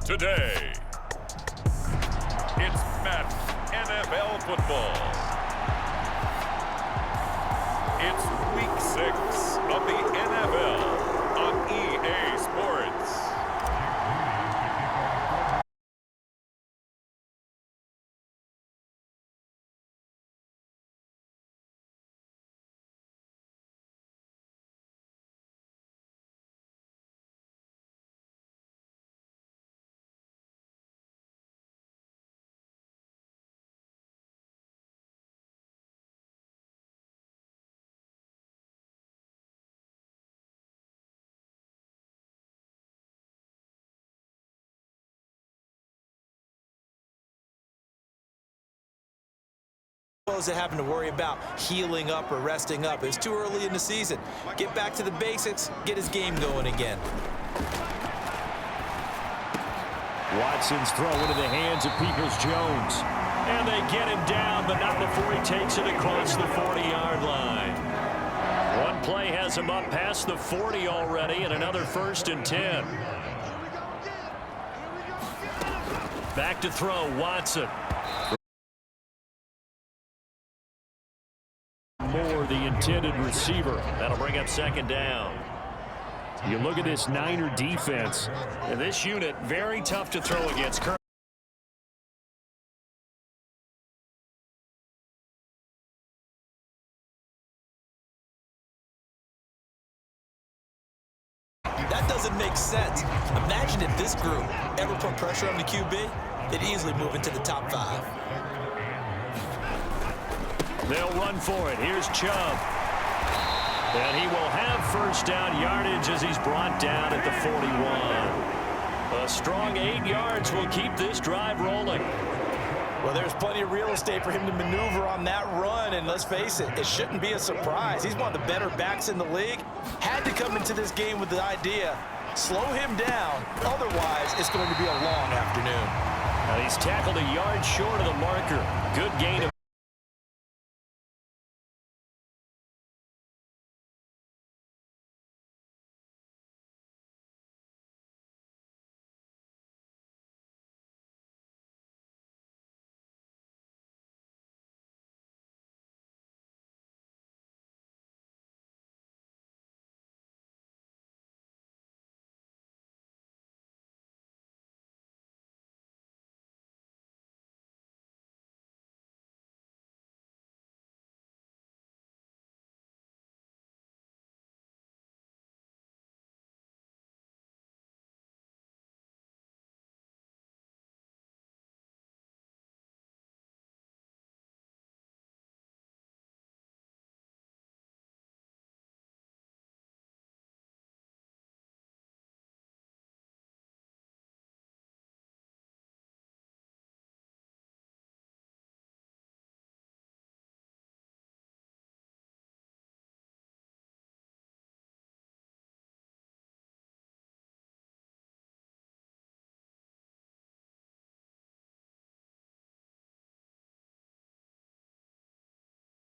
today. It's Madden NFL football. It's Week 6 of the NFL on EA Sports. Those that having to worry about healing up or resting up. It's too early in the season. Get back to the basics, get his game going again. Watson's throw into the hands of Peoples-Jones. And they get him down, but not before he takes it across the 40-yard line. One play has him up past the 40 already, and another 1st and 10. Back to throw, Watson. Moore, the intended receiver. That'll bring up 2nd down. You look at this Niner defense. And this unit, very tough to throw against. That doesn't make sense. Imagine if this group ever put pressure on the QB, they'd easily move into the top 5. They'll run for it. Here's Chubb. And he will have 1st down yardage as he's brought down at the 41. A strong 8 yards will keep this drive rolling. Well, there's plenty of real estate for him to maneuver on that run, and let's face it, it shouldn't be a surprise. He's one of the better backs in the league. Had to come into this game with the idea, slow him down, otherwise it's going to be a long afternoon. Now he's tackled a yard short of the marker. Good gain of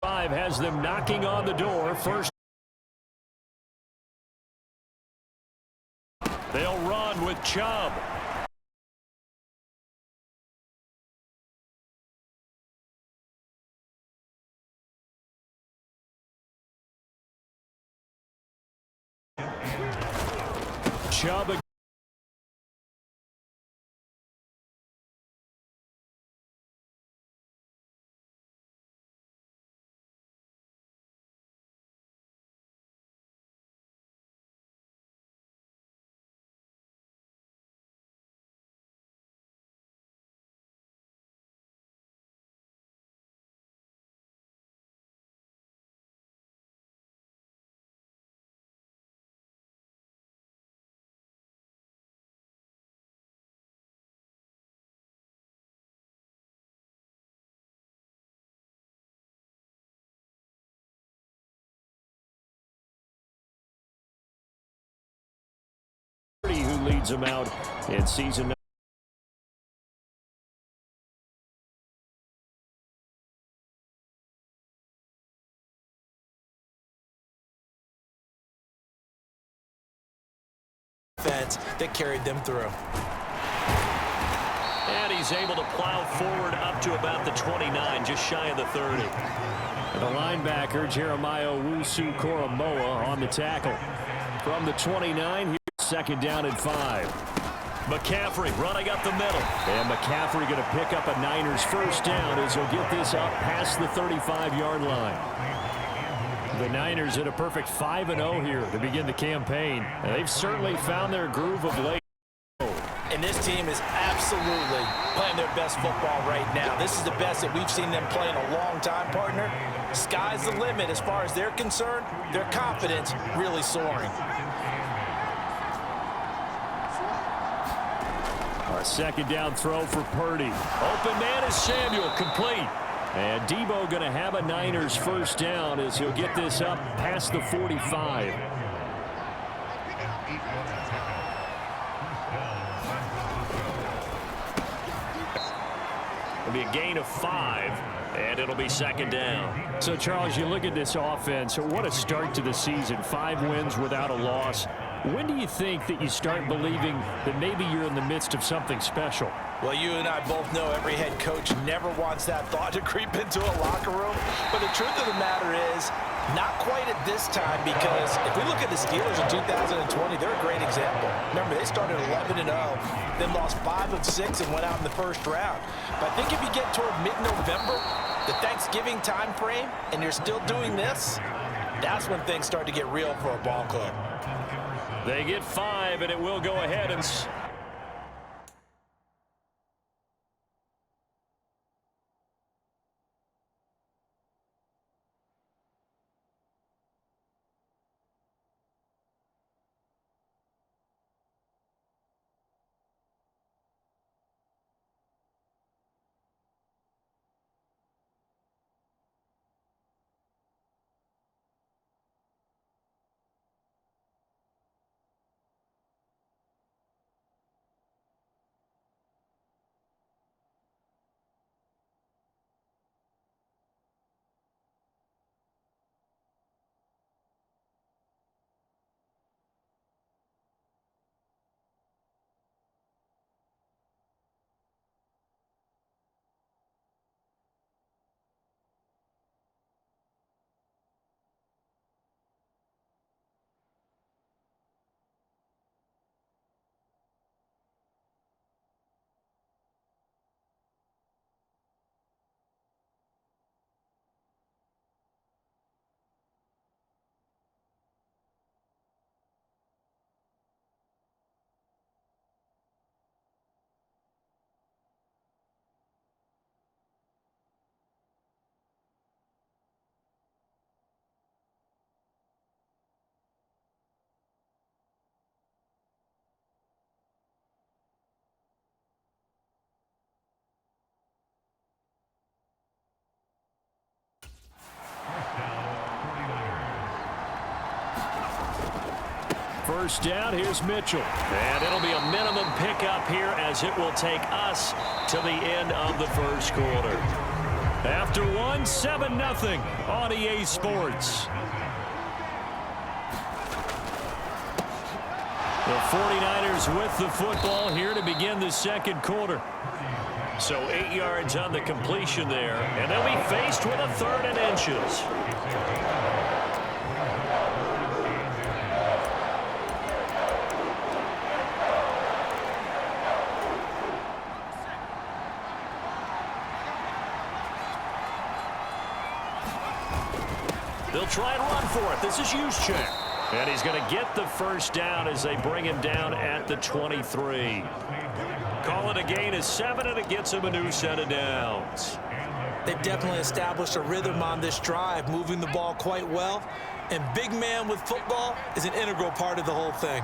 has them knocking on the door. First, they'll run with Chubb. Chubb again. Who leads them out in season. That carried them through. he's able to plow forward up to about the 29, just shy of the 30. The linebacker, Jeremiah Owusu-Koramoah, on the tackle. From the 29, here's second down and 5. McCaffrey running up the middle. And McCaffrey going to pick up a Niners first down as he'll get this up past the 35-yard line. The Niners at a perfect 5-0 here to begin the campaign. And they've certainly found their groove of late. And this team is absolutely playing their best football right now. This is the best that we've seen them play in a long time, partner. Sky's the limit as far as they're concerned. Their confidence really soaring. A second down throw for Purdy. Open man is Samuel, complete. And Debo going to have a Niners first down as he'll get this up past the 45. It'll be a gain of 5, and it'll be second down. So, Charles, you look at this offense, what a start to the season. 5 wins without a loss. When do you think that you start believing that maybe you're in the midst of something special? Well, you and I both know every head coach never wants that thought to creep into a locker room. But the truth of the matter is, not quite at this time, because if we look at the Steelers in 2020, they're a great example. Remember, they started 11-0, then lost 5 of 6 and went out in the first round. But I think if you get toward mid-November, the Thanksgiving time frame, and you're still doing this, that's when things start to get real for a ball club. They get 5, and it will go ahead and... First down, here's Mitchell. And it'll be a minimum pickup here as it will take us to the end of the first quarter. After 1, 7-0 on EA Sports. The 49ers with the football here to begin the second quarter. So 8 yards on the completion there, and they'll be faced with a 3rd and inches. They'll try and run for it. This is Juszczyk. And he's going to get the first down as they bring him down at the 23. Call it a gain of 7, and it gets him a new set of downs. They've definitely established a rhythm on this drive, moving the ball quite well. And big man with football is an integral part of the whole thing.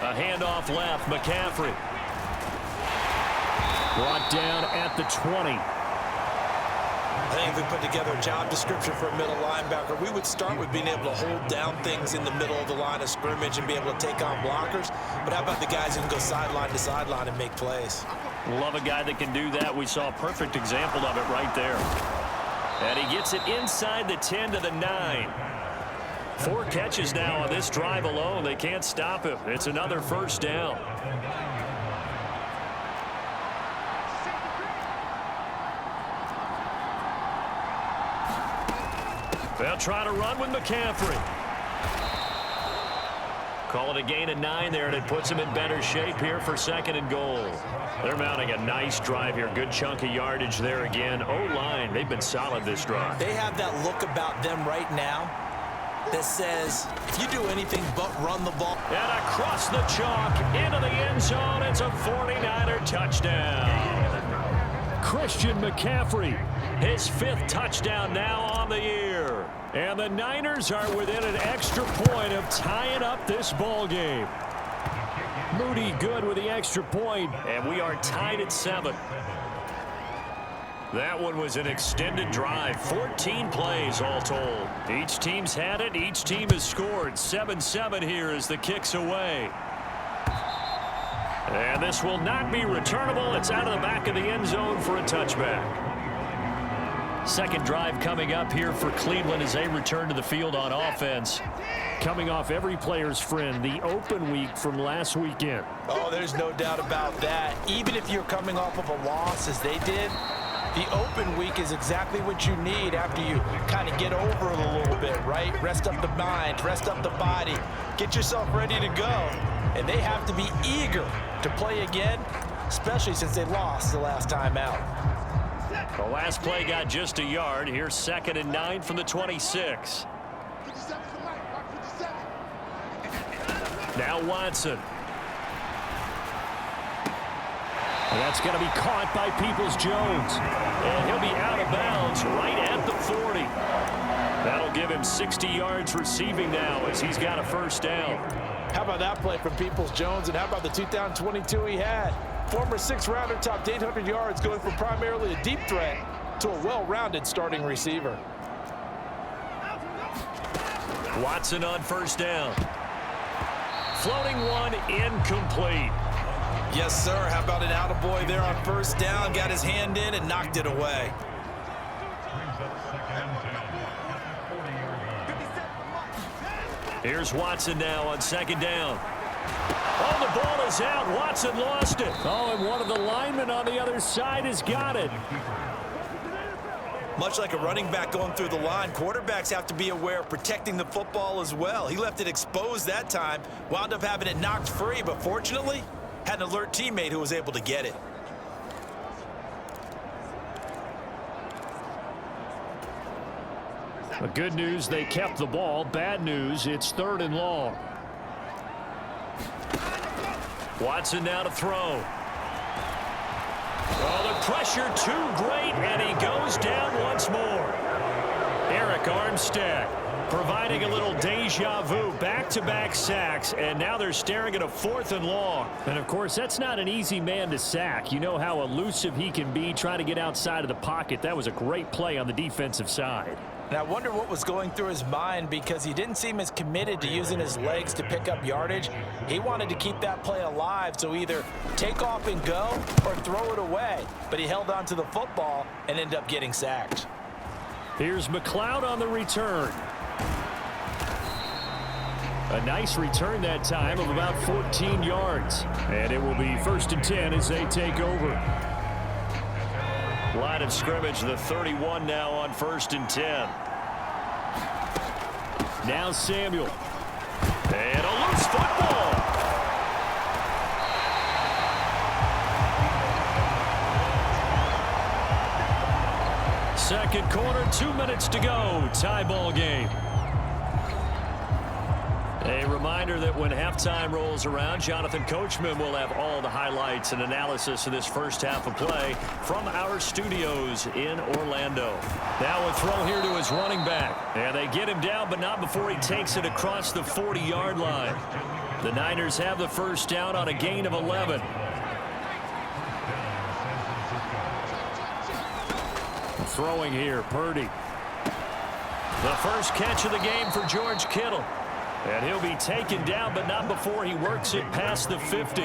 A handoff left, McCaffrey. Brought down at the 20. I think if we put together a job description for a middle linebacker, we would start with being able to hold down things in the middle of the line of scrimmage and be able to take on blockers. But how about the guys who can go sideline to sideline and make plays? Love a guy that can do that. We saw a perfect example of it right there. And he gets it inside the 10 to the 9. 4 catches now on this drive alone. They can't stop him. It's another first down. They'll try to run with McCaffrey. Call it a gain of 9 there, and it puts them in better shape here for 2nd and goal. They're mounting a nice drive here. Good chunk of yardage there again. O-line, they've been solid this drive. They have that look about them right now that says, if you do anything but run the ball. And across the chalk, into the end zone, it's a 49er touchdown. Christian McCaffrey, his 5th touchdown now on the year. And the Niners are within an extra point of tying up this ball game. Moody good with the extra point, and we are tied at 7. That one was an extended drive, 14 plays all told. Each team's had it, each team has scored. 7-7 here as the kick's away. And this will not be returnable. It's out of the back of the end zone for a touchback. Second drive coming up here for Cleveland as they return to the field on offense. Coming off every player's friend, the open week from last weekend. Oh, there's no doubt about that. Even if you're coming off of a loss as they did, the open week is exactly what you need after you kind of get over it a little bit, right? Rest up the mind, rest up the body, get yourself ready to go. And they have to be eager to play again, especially since they lost the last time out. The last play got just a yard. Here's 2nd and 9 from the 26. Now Watson. And that's going to be caught by Peoples-Jones. And he'll be out of bounds right at the 40. That'll give him 60 yards receiving now as he's got a first down. How about that play from Peoples-Jones, and how about the 2022 he had? Former 6th-rounder topped 800 yards, going from primarily a deep threat to a well-rounded starting receiver. Watson on first down. Floating one, incomplete. Yes, sir. How about an attaboy there on first down? Got his hand in and knocked it away. Here's Watson now on 2nd down. Oh, the ball is out. Watson lost it. Oh, and one of the linemen on the other side has got it. Much like a running back going through the line, quarterbacks have to be aware of protecting the football as well. He left it exposed that time, wound up having it knocked free, but fortunately, had an alert teammate who was able to get it. The good news, they kept the ball. Bad news, it's 3rd and long. Watson now to throw. Oh, the pressure too great, and he goes down once more. Eric Armstead providing a little deja vu, back-to-back sacks, and now they're staring at a 4th and long. And, of course, that's not an easy man to sack. You know how elusive he can be trying to get outside of the pocket. That was a great play on the defensive side. And I wonder what was going through his mind, because he didn't seem as committed to using his legs to pick up yardage. He wanted to keep that play alive, so either take off and go or throw it away. But he held on to the football and ended up getting sacked. Here's McLeod on the return. A nice return that time of about 14 yards. And it will be 1st and 10 as they take over. Line of scrimmage, the 31 now on 1st and 10. Now Samuel. And a loose football. Second quarter, 2 minutes to go. Tie ball game. A reminder that when halftime rolls around, Jonathan Coachman will have all the highlights and analysis of this first half of play from our studios in Orlando. Now a throw here to his running back. And they get him down, but not before he takes it across the 40-yard line. The Niners have the first down on a gain of 11. Throwing here, Purdy. The first catch of the game for George Kittle. And he'll be taken down, but not before he works it past the 50.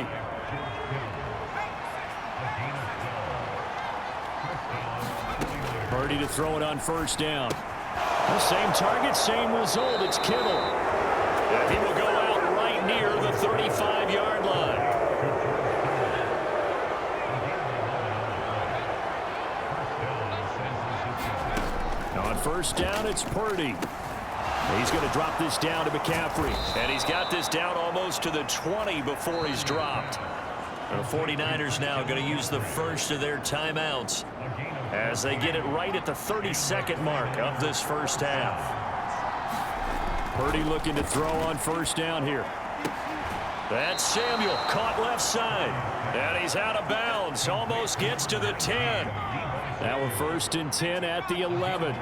Purdy to throw it on first down. The same target, same result. It's Kittle. And he will go out right near the 35-yard line. On first down, it's Purdy. He's going to drop this down to McCaffrey. And he's got this down almost to the 20 before he's dropped. The 49ers now going to use the first of their timeouts as they get it right at the 32nd mark of this first half. Purdy looking to throw on first down here. That's Samuel, caught left side. And he's out of bounds, almost gets to the 10. Now we're first and 10 at the 11.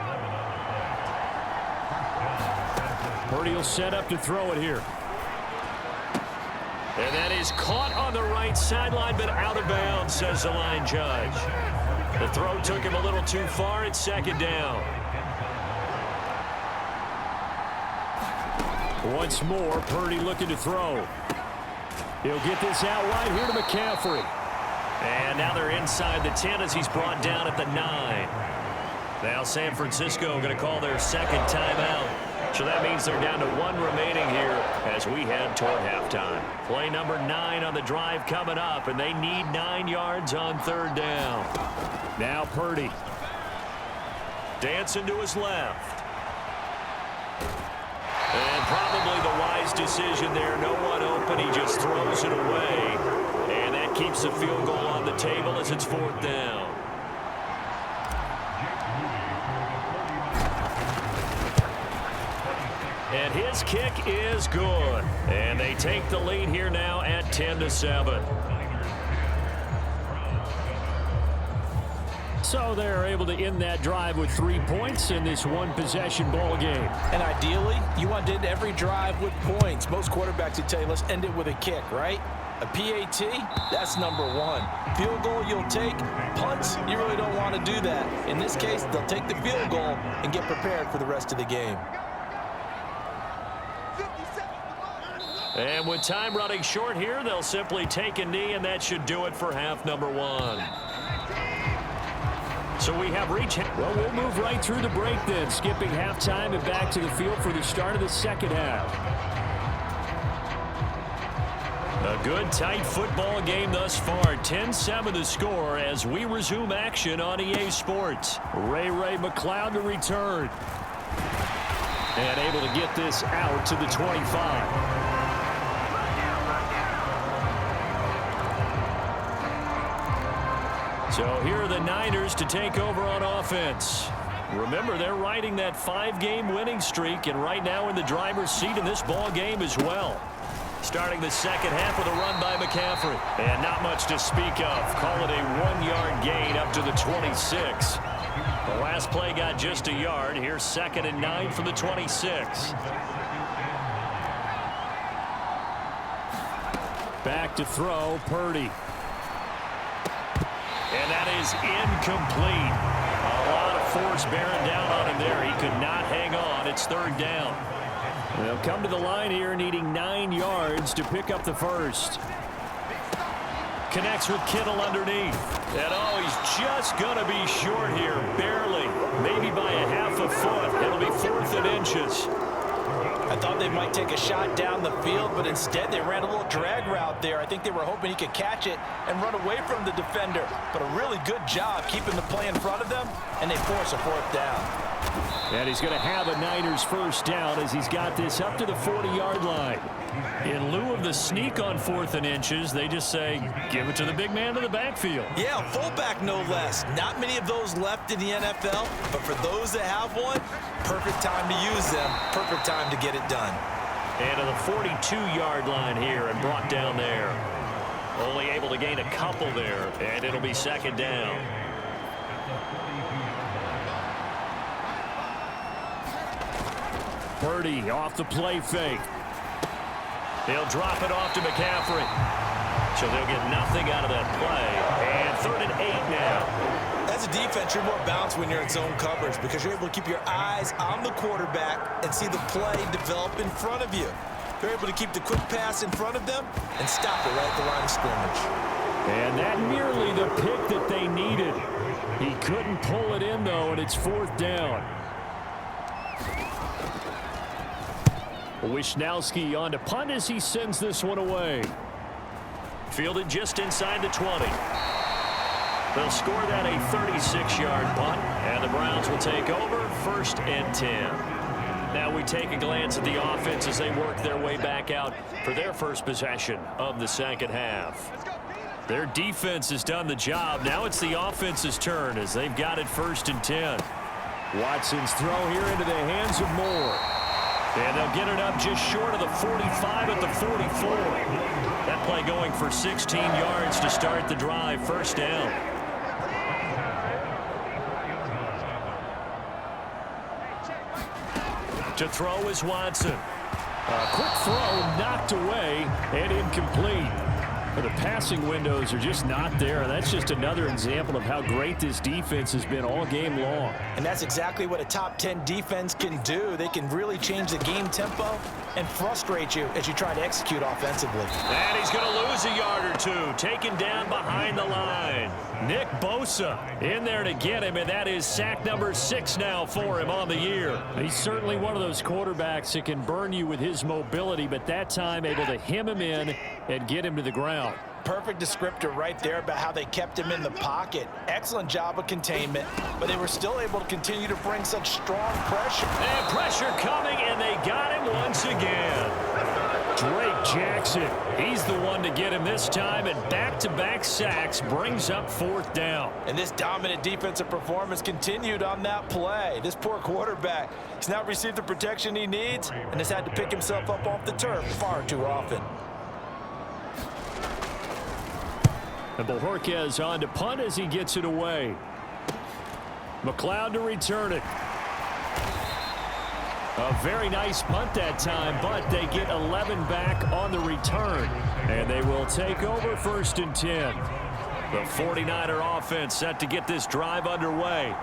Purdy will set up to throw it here. And that is caught on the right sideline, but out of bounds, says the line judge. The throw took him a little too far. It's second down. Once more, Purdy looking to throw. He'll get this out wide here to McCaffrey. And now they're inside the 10 as he's brought down at the 9. Now San Francisco going to call their second timeout. So that means they're down to 1 remaining here as we head toward halftime. Play number 9 on the drive coming up, and they need 9 yards on third down. Now Purdy. Dancing to his left. And probably the wise decision there. No one open. He just throws it away. And that keeps the field goal on the table as it's fourth down. And his kick is good. And they take the lead here now at 10-7. So they're able to end that drive with 3 points in this one-possession ball game. And ideally, you want to end every drive with points. Most quarterbacks would tell you, let's end it with a kick, right? A PAT, that's number 1. Field goal you'll take. Punts, you really don't want to do that. In this case, they'll take the field goal and get prepared for the rest of the game. And with time running short here, they'll simply take a knee, and that should do it for half number 1. So we have reached. Well, we'll move right through the break then, skipping halftime and back to the field for the start of the second half. A good, tight football game thus far. 10-7 the score as we resume action on EA Sports. Ray McCloud to return. And able to get this out to the 25. So here are the Niners to take over on offense. Remember, they're riding that 5-game winning streak, and right now in the driver's seat in this ball game as well. Starting the second half with a run by McCaffrey. And not much to speak of. Call it a 1-yard gain up to the 26. The last play got just a yard. Here's 2nd and 9 from the 26. Back to throw, Purdy. And that is incomplete. A lot of force bearing down on him there. He could not hang on. It's third down. They'll come to the line here needing 9 yards to pick up the first. Connects with Kittle underneath. And oh, he's just going to be short here. Barely. Maybe by a half a foot. It'll be 4th and inches. I thought they might take a shot down the field, but instead they ran a little drag route there. I think they were hoping he could catch it and run away from the defender. But a really good job keeping the play in front of them, and they force a 4th down. And he's going to have a Niners first down as he's got this up to the 40-yard line. In lieu of the sneak on 4th and inches, they just say, give it to the big man in the backfield. Yeah, fullback no less. Not many of those left in the NFL, but for those that have one, perfect time to use them, perfect time to get it done. And to the 42-yard line here and brought down there. Only able to gain a couple there, and it'll be 2nd down. Purdy off the play fake. They'll drop it off to McCaffrey. So they'll get nothing out of that play. And 3rd and 8 now. As a defense, you're more balanced when you're in zone coverage because you're able to keep your eyes on the quarterback and see the play develop in front of you. They're able to keep the quick pass in front of them and stop it right at the line of scrimmage. And that nearly the pick that they needed. He couldn't pull it in, though, and it's 4th down. Wishnowski on to punt as he sends this one away. Fielded just inside the 20. They'll score that a 36-yard punt, and the Browns will take over 1st and 10. Now we take a glance at the offense as they work their way back out for their first possession of the second half. Their defense has done the job. Now it's the offense's turn as they've got it 1st and 10. Watson's throw here into the hands of Moore. And they'll get it up just short of the 45 at the 44. That play going for 16 yards to start the drive. 1st down. To throw is Watson. A quick throw knocked away and incomplete. The passing windows are just not there. That's just another example of how great this defense has been all game long. And that's exactly what a top 10 defense can do. They can really change the game tempo and frustrate you as you try to execute offensively. And he's going to lose a yard or two. Taken down behind the line. Nick Bosa in there to get him, and that is sack number 6 now for him on the year. He's certainly one of those quarterbacks that can burn you with his mobility, but that time able to hem him in and get him to the ground. Perfect descriptor right there about how they kept him in the pocket. Excellent job of containment, but they were still able to continue to bring such strong pressure. And pressure coming, and they got him once again. Drake Jackson, he's the one to get him this time, and back-to-back sacks brings up 4th down. And this dominant defensive performance continued on that play. This poor quarterback, he's not received the protection he needs and has had to pick himself up off the turf far too often. And Bojorquez on to punt as he gets it away. McLeod to return it. A very nice punt that time, but they get 11 back on the return. And they will take over 1st and 10. The 49er offense set to get this drive underway.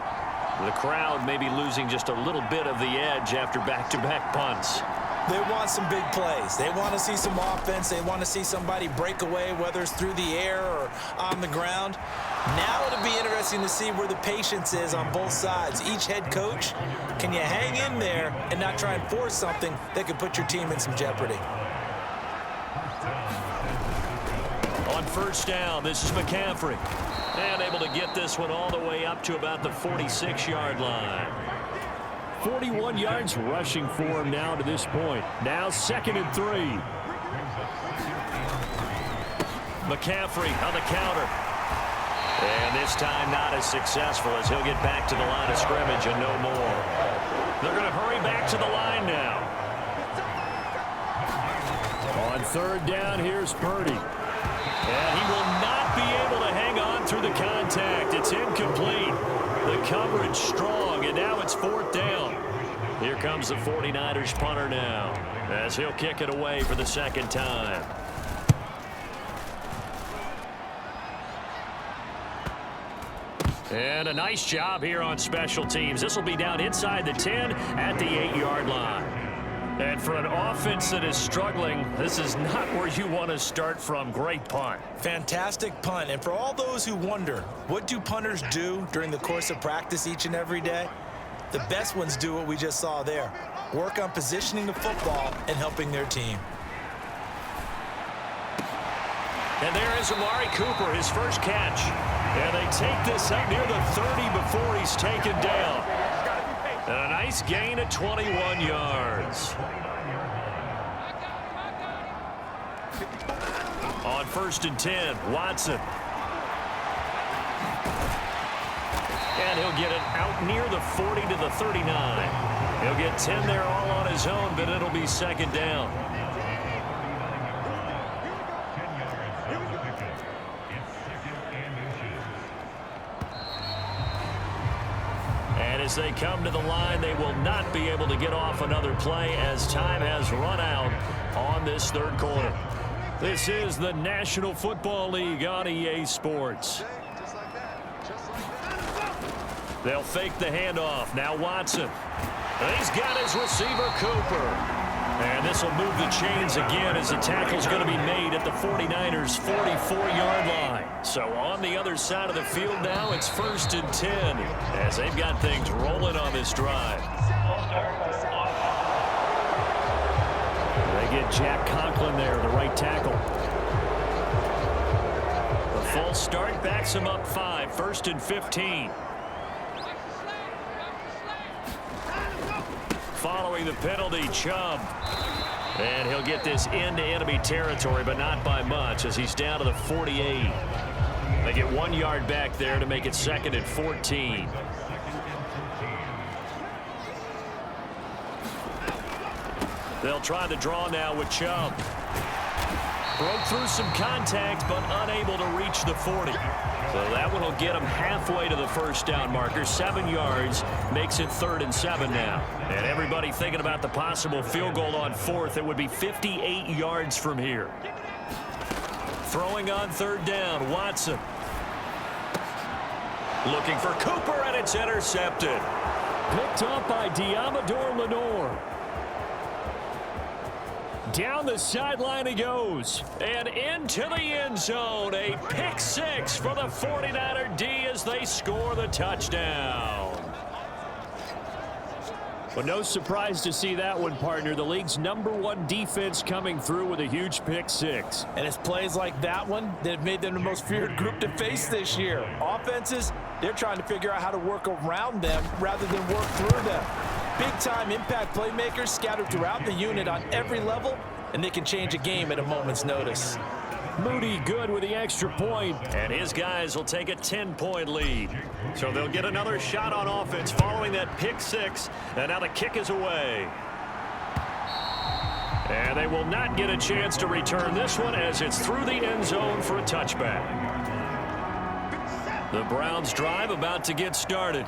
The crowd may be losing just a little bit of the edge after back-to-back punts. They want some big plays. They want to see some offense. They want to see somebody break away, whether it's through the air or on the ground. Now it'll be interesting to see where the patience is on both sides. Each head coach, can you hang in there and not try and force something that could put your team in some jeopardy? On 1st down, this is McCaffrey. And able to get this one all the way up to about the 46-yard line. 41 yards rushing for him now to this point. Now 2nd and 3. McCaffrey on the counter. And this time not as successful as he'll get back to the line of scrimmage and no more. They're going to hurry back to the line now. On 3rd down, here's Purdy. And he will not be able to hang on through the contact. It's incomplete. The coverage strong, and now it's 4th down. Here comes the 49ers punter now as he'll kick it away for the 2nd time. And a nice job here on special teams. This will be down inside the 10 at the 8-yard line. And for an offense that is struggling, this is not where you want to start from. Great punt. Fantastic punt. And for all those who wonder, what do punters do during the course of practice each and every day? The best ones do what we just saw there. Work on positioning the football and helping their team. And there is Amari Cooper, his first catch. And they take this up near the 30 before he's taken down. And a nice gain of 21 yards. On 1st and 10, Watson. And he'll get it out near the 40 to the 39. He'll get 10 there all on his own, but it'll be 2nd down. And as they come to the line, they will not be able to get off another play as time has run out on this 3rd quarter. This is the National Football League on EA Sports. They'll fake the handoff. Now Watson. And he's got his receiver, Cooper. And this will move the chains again as the tackle's going to be made at the 49ers' 44-yard line. So on the other side of the field now, it's 1st and 10 as they've got things rolling on this drive. They get Jack Conklin there, the right tackle. The False start backs him up 5. 1st and 15. Following the penalty, Chubb. And he'll get this into enemy territory, but not by much as he's down to the 48. They get 1 yard back there to make it 2nd and 14. They'll try the draw now with Chubb. Broke through some contact, but unable to reach the 40. So that one will get him halfway to the first down marker. 7 yards makes it 3rd and 7 now. And everybody thinking about the possible field goal on 4th. It would be 58 yards from here. Throwing on 3rd down, Watson. Looking for Cooper, and it's intercepted. Picked up by Diamador Lenore. Down the sideline he goes, and into the end zone. A pick 6 for the 49er D as they score the touchdown. But no surprise to see that one, partner. The league's #1 defense coming through with a huge pick 6. And it's plays like that one that have made them the most feared group to face this year. Offenses, they're trying to figure out how to work around them rather than work through them. Big-time impact playmakers scattered throughout the unit on every level, and they can change a game at a moment's notice. Moody good with the extra point, and his guys will take a 10-point lead. So they'll get another shot on offense following that pick 6, and now the kick is away. And they will not get a chance to return this one as it's through the end zone for a touchback. The Browns drive about to get started.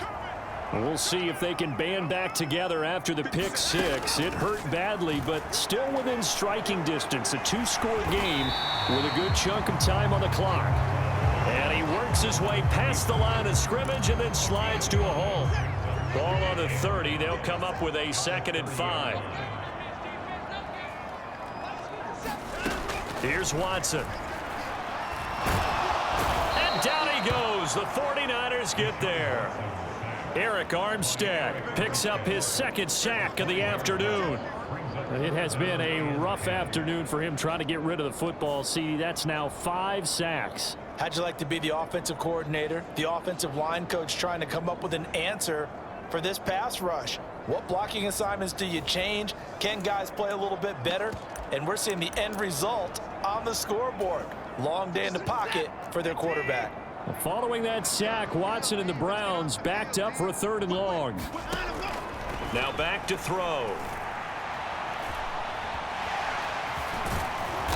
We'll see if they can band back together after the pick 6. It hurt badly, but still within striking distance. A 2-score game with a good chunk of time on the clock. And he works his way past the line of scrimmage and then slides to a halt. Ball on the 30. They'll come up with a 2nd and 5. Here's Watson. And down he goes. The 49ers get there. Eric Armstead picks up his 2nd sack of the afternoon. It has been a rough afternoon for him trying to get rid of the football. See, that's now 5 sacks. How'd you like to be the offensive coordinator, the offensive line coach trying to come up with an answer for this pass rush? What blocking assignments do you change? Can guys play a little bit better? And we're seeing the end result on the scoreboard. Long day in the pocket for their quarterback. Following that sack, Watson and the Browns backed up for a 3rd and long. Now back to throw.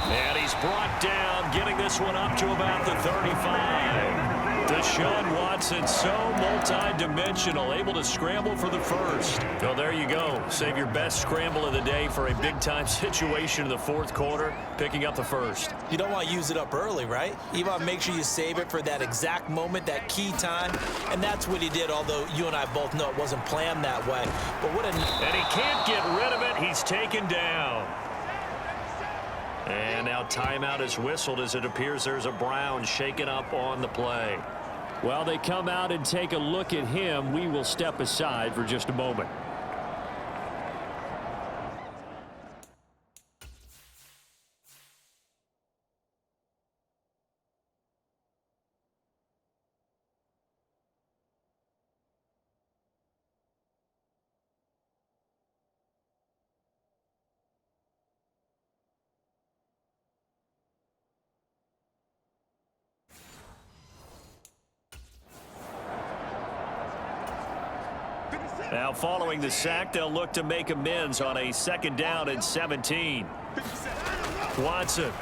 And he's brought down, getting this one up to about the 35. Deshaun Watson, so multi-dimensional, able to scramble for the 1st. So there you go. Save your best scramble of the day for a big-time situation in the 4th quarter, picking up the 1st. You don't want to use it up early, right? You want to make sure you save it for that exact moment, that key time. And that's what he did, although you and I both know it wasn't planned that way. But what a... And he can't get rid of it. He's taken down. And now timeout is whistled as it appears there's a Brown shaken up on the play. While they come out and take a look at him, we will step aside for just a moment. Now following the sack, they'll look to make amends on a 2nd down and 17. Watson.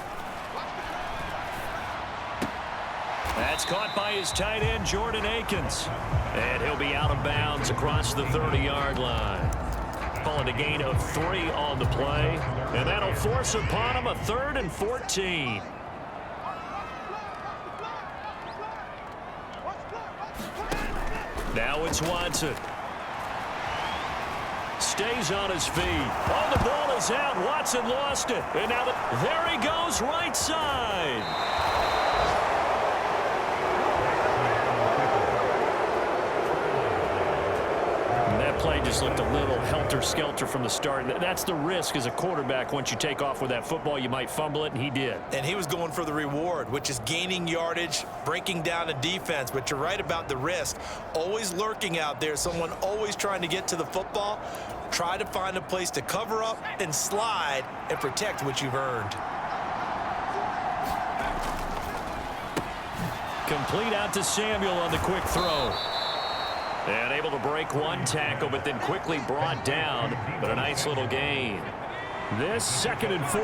That's caught by his tight end, Jordan Akins. And he'll be out of bounds across the 30-yard line. Calling a gain of 3 on the play. And that'll force upon him a 3rd and 14. Now it's Watson. Stays on his feet. Oh, the ball is out. Watson lost it. And now there he goes, right side. And that play just looked a little helter-skelter from the start. That's the risk as a quarterback. Once you take off with that football, you might fumble it, and he did. And he was going for the reward, which is gaining yardage, breaking down a defense. But you're right about the risk. Always lurking out there, someone always trying to get to the football. Try to find a place to cover up and slide and protect what you've earned. Complete out to Samuel on the quick throw. And able to break one tackle, but then quickly brought down. But a nice little gain. This 2nd and 4.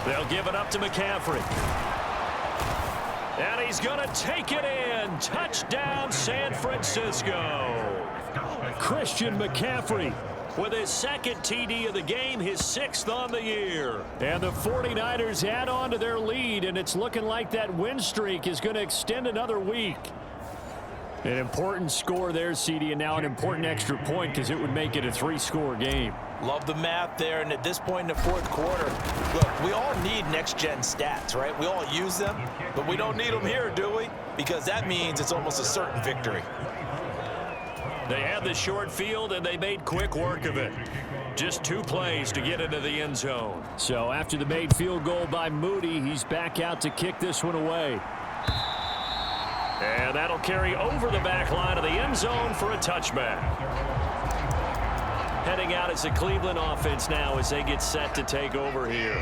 They'll give it up to McCaffrey. And he's going to take it in. Touchdown, San Francisco. Christian McCaffrey with his 2nd TD of the game, his 6th on the year. And the 49ers add on to their lead, and it's looking like that win streak is going to extend another week. An important score there, CD, and now an important extra point because it would make it a 3-score game. Love the math there, and at this point in the 4th quarter, look, we all need next-gen stats, right? We all use them, but we don't need them here, do we? Because that means it's almost a certain victory. They had the short field, and they made quick work of it. Just 2 plays to get into the end zone. So after the made field goal by Moody, he's back out to kick this one away. And that'll carry over the back line of the end zone for a touchback. Heading out as the Cleveland offense now as they get set to take over here.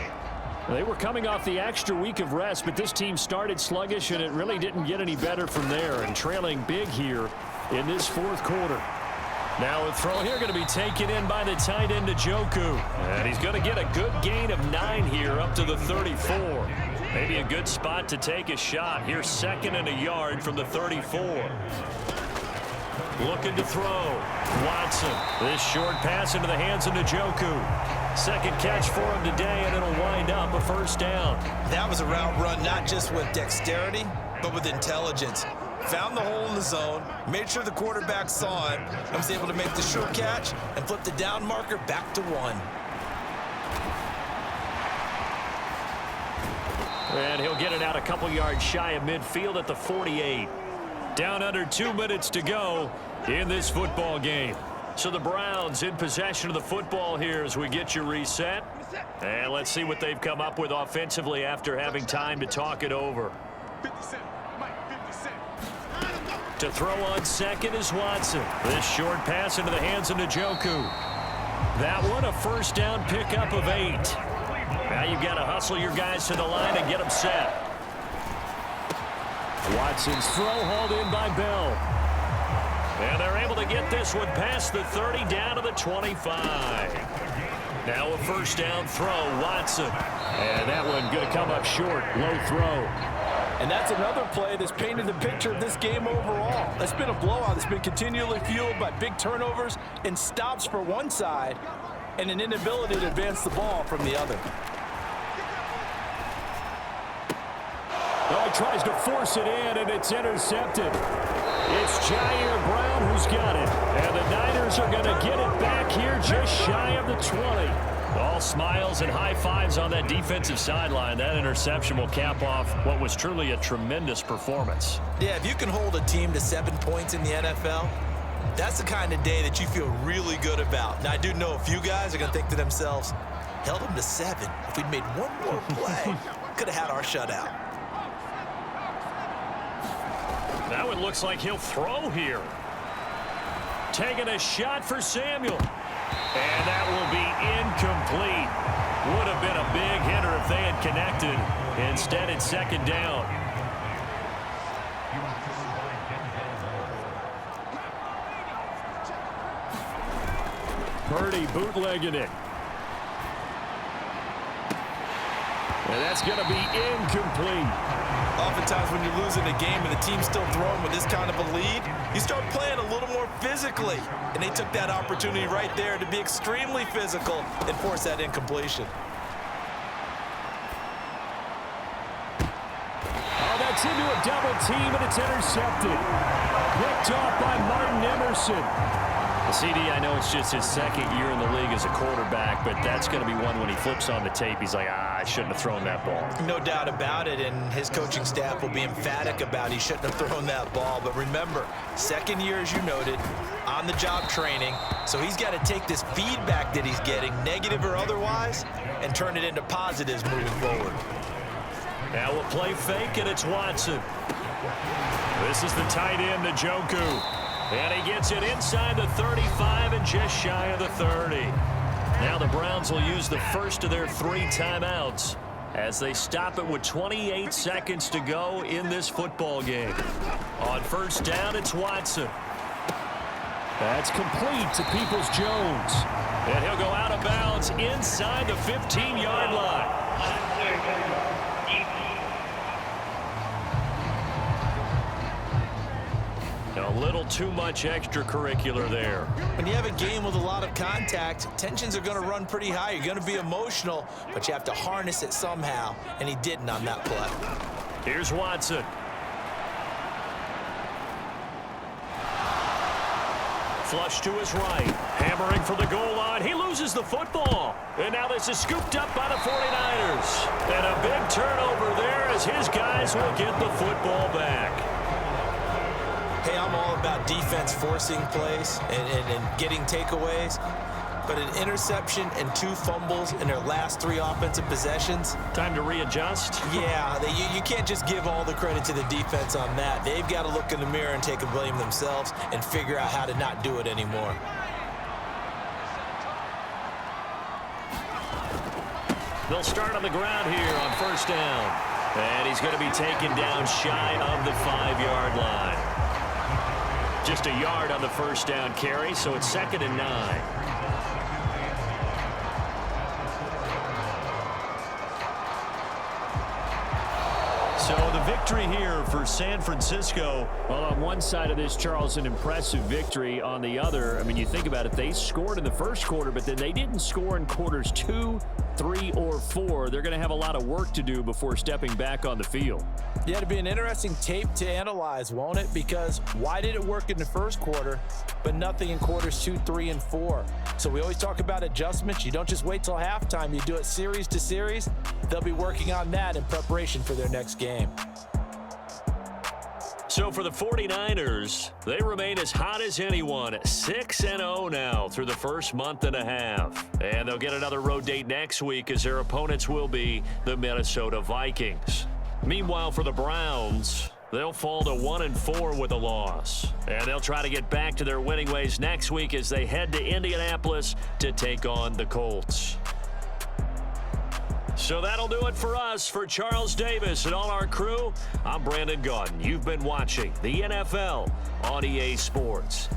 They were coming off the extra week of rest, but this team started sluggish, and it really didn't get any better from there. And trailing big here in this 4th quarter. Now a throw here going to be taken in by the tight end Njoku. And he's going to get a good gain of 9 here up to the 34. Maybe a good spot to take a shot. Here's 2nd and a yard from the 34. Looking to throw. Watson. This short pass into the hands of Njoku. 2nd catch for him today, and it'll wind up a 1st down. That was a route run not just with dexterity, but with intelligence. Found the hole in the zone, made sure the quarterback saw it, and was able to make the sure catch and flip the down marker back to 1. And he'll get it out a couple yards shy of midfield at the 48. Down under 2 minutes to go in this football game. So the Browns in possession of the football here as we get you reset. And let's see what they've come up with offensively after having time to talk it over. To throw on 2nd is Watson. This short pass into the hands of Njoku. That one a 1st down pickup of 8. Now you've got to hustle your guys to the line and get them set. Watson's throw hauled in by Bell. And they're able to get this one past the 30 down to the 25. Now a 1st down throw, Watson. And that one going to come up short, low throw. And that's another play that's painted the picture of this game overall. It's been a blowout. It's been continually fueled by big turnovers and stops for one side and an inability to advance the ball from the other. Oh, he tries to force it in, and it's intercepted. It's Jair Brown who's got it. And the Niners are going to get it back here just shy of the 20. All smiles and high fives on that defensive sideline. That interception will cap off what was truly a tremendous performance. Yeah, if you can hold a team to 7 points in the NFL, that's the kind of day that you feel really good about. Now, I do know a few guys are going to think to themselves, held them to 7. If we'd made one more play, could have had our shutout. That one looks like he'll throw here. Taking a shot for Samuel. And that will be incomplete. Would have been a big hitter if they had connected. Instead, it's 2nd down. Purdy bootlegging it. And that's going to be incomplete. Oftentimes when you're losing a game and the team's still throwing with this kind of a lead, you start playing a little more physically. And they took that opportunity right there to be extremely physical and force that incompletion. Oh, that's into a double team, and it's intercepted. Picked off by Martin Emerson. CD, I know it's just his second year in the league as a quarterback, but that's going to be one when he flips on the tape. He's like, I shouldn't have thrown that ball. No doubt about it, and his coaching staff will be emphatic about he shouldn't have thrown that ball. But remember, second year, as you noted, on-the-job training, so he's got to take this feedback that he's getting, negative or otherwise, and turn it into positives moving forward. Now we'll play fake, and it's Watson. This is the tight end, Njoku. And he gets it inside the 35 and just shy of the 30. Now the Browns will use the first of their 3 timeouts as they stop it with 28 seconds to go in this football game. On first down, it's Watson. That's complete to Peoples-Jones. And he'll go out of bounds inside the 15-yard line. A little too much extracurricular there. When you have a game with a lot of contact, tensions are going to run pretty high. You're going to be emotional, but you have to harness it somehow, and he didn't on that play. Here's Watson. Flush to his right. Hammering for the goal line. He loses the football. And now this is scooped up by the 49ers. And a big turnover there as his guys will get the football back. Hey, I'm all about defense forcing plays and getting takeaways, but an interception and 2 fumbles in their last 3 offensive possessions. Time to readjust? Yeah, you can't just give all the credit to the defense on that. They've got to look in the mirror and take a blame themselves and figure out how to not do it anymore. They'll start on the ground here on first down. And he's going to be taken down shy of the 5-yard line. Just a yard on the first down carry, so it's 2nd and 9. So the victory here for San Francisco. Well, on one side of this, Charles, an impressive victory. On the other, I mean, you think about it, they scored in the first quarter, but then they didn't score in quarters 2, 3, or 4. They're going to have a lot of work to do before stepping back on the field. Yeah, it'll be an interesting tape to analyze, won't it? Because why did it work in the first quarter, but nothing in quarters 2, 3, and 4? So we always talk about adjustments. You don't just wait till halftime. You do it series to series. They'll be working on that in preparation for their next game. So for the 49ers, they remain as hot as anyone, 6-0 now through the first month and a half. And they'll get another road date next week as their opponents will be the Minnesota Vikings. Meanwhile, for the Browns, they'll fall to 1-4 with a loss. And they'll try to get back to their winning ways next week as they head to Indianapolis to take on the Colts. So that'll do it for us. For Charles Davis and all our crew, I'm Brandon Gaudin. You've been watching the NFL on EA Sports.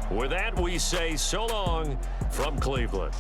With that, we say so long from Cleveland.